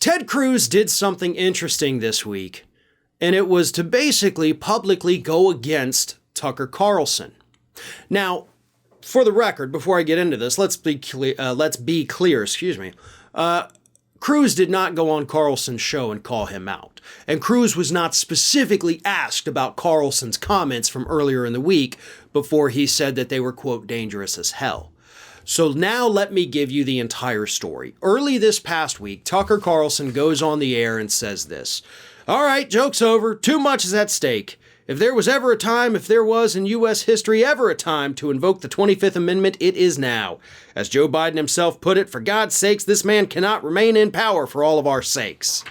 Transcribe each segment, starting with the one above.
Ted Cruz did something interesting this week, and it was to basically publicly go against Tucker Carlson. Now, for the record, before I get into this, let's be clear. Cruz did not go on Carlson's show and call him out. And Cruz was not specifically asked about Carlson's comments from earlier in the week before he said that they were, quote, dangerous as hell. So now let me give you the entire story. Early this past week, Tucker Carlson goes on the air and says this. All right, joke's over. Too much is at stake. If there was in U.S. history ever a time to invoke the 25th Amendment, it is now. As Joe Biden himself put it, for God's sakes, this man cannot remain in power for all of our sakes.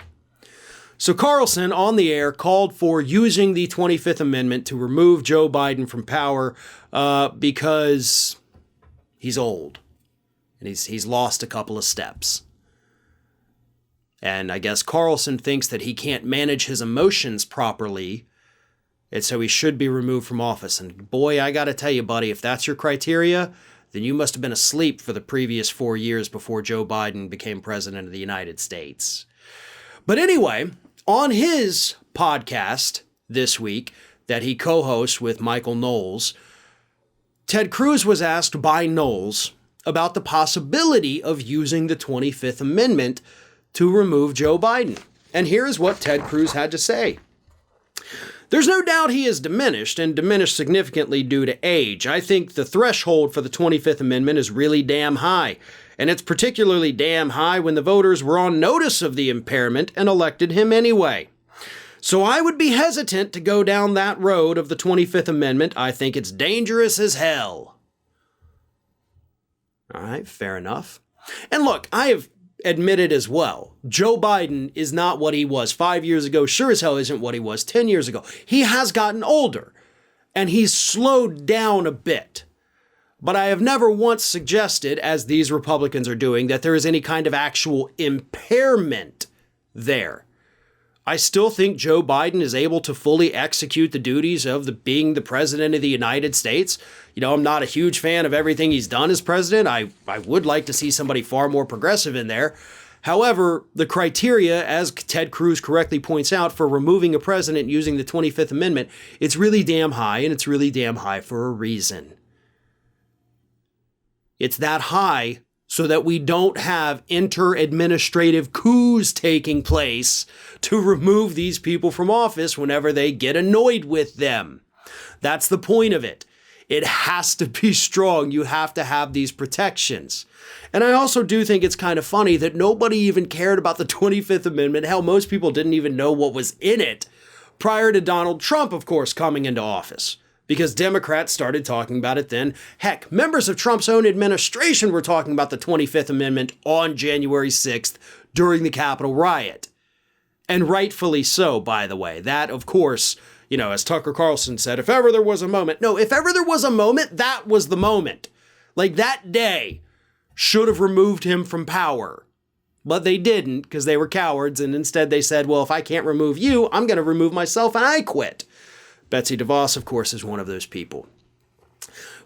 So Carlson, on the air, called for using the 25th Amendment to remove Joe Biden from power because he's old and he's lost a couple of steps. And I guess Carlson thinks that he can't manage his emotions properly, and so he should be removed from office. And boy, I gotta tell you, buddy, if that's your criteria, then you must have been asleep for the previous 4 years before Joe Biden became president of the United States. But anyway, on his podcast this week that he co-hosts with Michael Knowles, Ted Cruz was asked by Knowles about the possibility of using the 25th Amendment to remove Joe Biden. And here's what Ted Cruz had to say. There's no doubt he is diminished, and diminished significantly due to age. I think the threshold for the 25th Amendment is really damn high, and it's particularly damn high when the voters were on notice of the impairment and elected him anyway. So I would be hesitant to go down that road of the 25th Amendment. I think it's dangerous as hell. All right, fair enough. And look, I have admitted as well, Joe Biden is not what he was 5 years ago, sure as hell isn't what he was 10 years ago. He has gotten older, and he's slowed down a bit. But I have never once suggested, as these Republicans are doing, that there is any kind of actual impairment there. I still think Joe Biden is able to fully execute the duties of being the president of the United States. You know, I'm not a huge fan of everything he's done as president. I would like to see somebody far more progressive in there. However, the criteria, as Ted Cruz correctly points out, for removing a president using the 25th Amendment, it's really damn high, and it's really damn high for a reason. It's that high so that we don't have inter-administrative coups taking place to remove these people from office whenever they get annoyed with them. That's the point of it. It has to be strong. You have to have these protections. And I also do think it's kind of funny that nobody even cared about the 25th Amendment. Hell, most people didn't even know what was in it prior to Donald Trump, of course, coming into office. Because Democrats started talking about it then. Heck, members of Trump's own administration were talking about the 25th Amendment on January 6th during the Capitol riot. And rightfully so, by the way. That, of course, you know, as Tucker Carlson said, if ever there was a moment. No, if ever there was a moment, that was the moment. Like, that day should have removed him from power. But they didn't, because they were cowards, and instead they said, well, if I can't remove you, I'm going to remove myself, and I quit. Betsy DeVos, of course, is one of those people.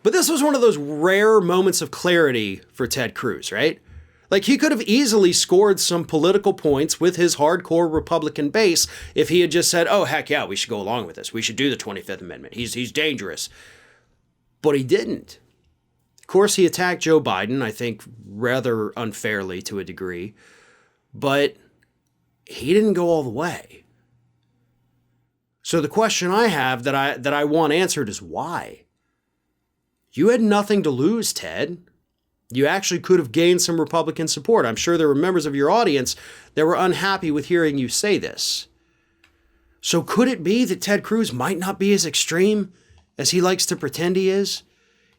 But this was one of those rare moments of clarity for Ted Cruz, right? Like, he could have easily scored some political points with his hardcore Republican base if he had just said, oh, heck yeah, we should go along with this. We should do the 25th Amendment. He's dangerous. But he didn't. Of course, he attacked Joe Biden, I think rather unfairly to a degree. But he didn't go all the way. So the question I have that I want answered is why? You had nothing to lose, Ted. You actually could have gained some Republican support. I'm sure there were members of your audience that were unhappy with hearing you say this. So could it be that Ted Cruz might not be as extreme as he likes to pretend he is?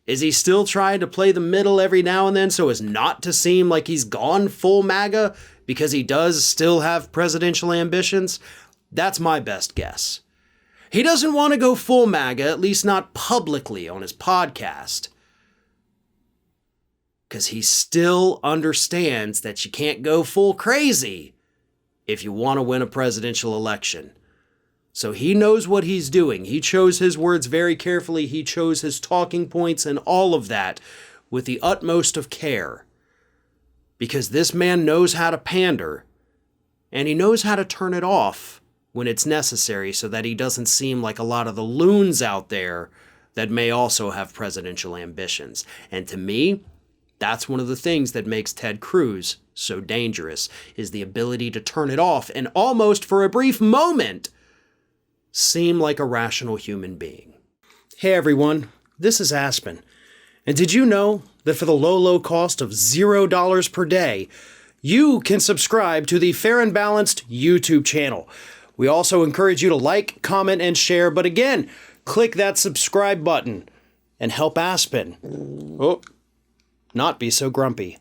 Is he still trying to play the middle every now and then so as not to seem like he's gone full MAGA because he does still have presidential ambitions? That's my best guess. He doesn't want to go full MAGA, at least not publicly on his podcast. Because he still understands that you can't go full crazy if you want to win a presidential election. So he knows what he's doing. He chose his words very carefully. He chose his talking points and all of that with the utmost of care. Because this man knows how to pander. And he knows how to turn it off when it's necessary so that he doesn't seem like a lot of the loons out there that may also have presidential ambitions. And to me, that's one of the things that makes Ted Cruz so dangerous, is the ability to turn it off and almost for a brief moment seem like a rational human being. Hey everyone, this is Aspen. And did you know that for the low cost of $0 per day, you can subscribe to the Fair and Balanced YouTube channel? We also encourage you to like, comment, and share, but again, click that subscribe button and help Aspen not be so grumpy.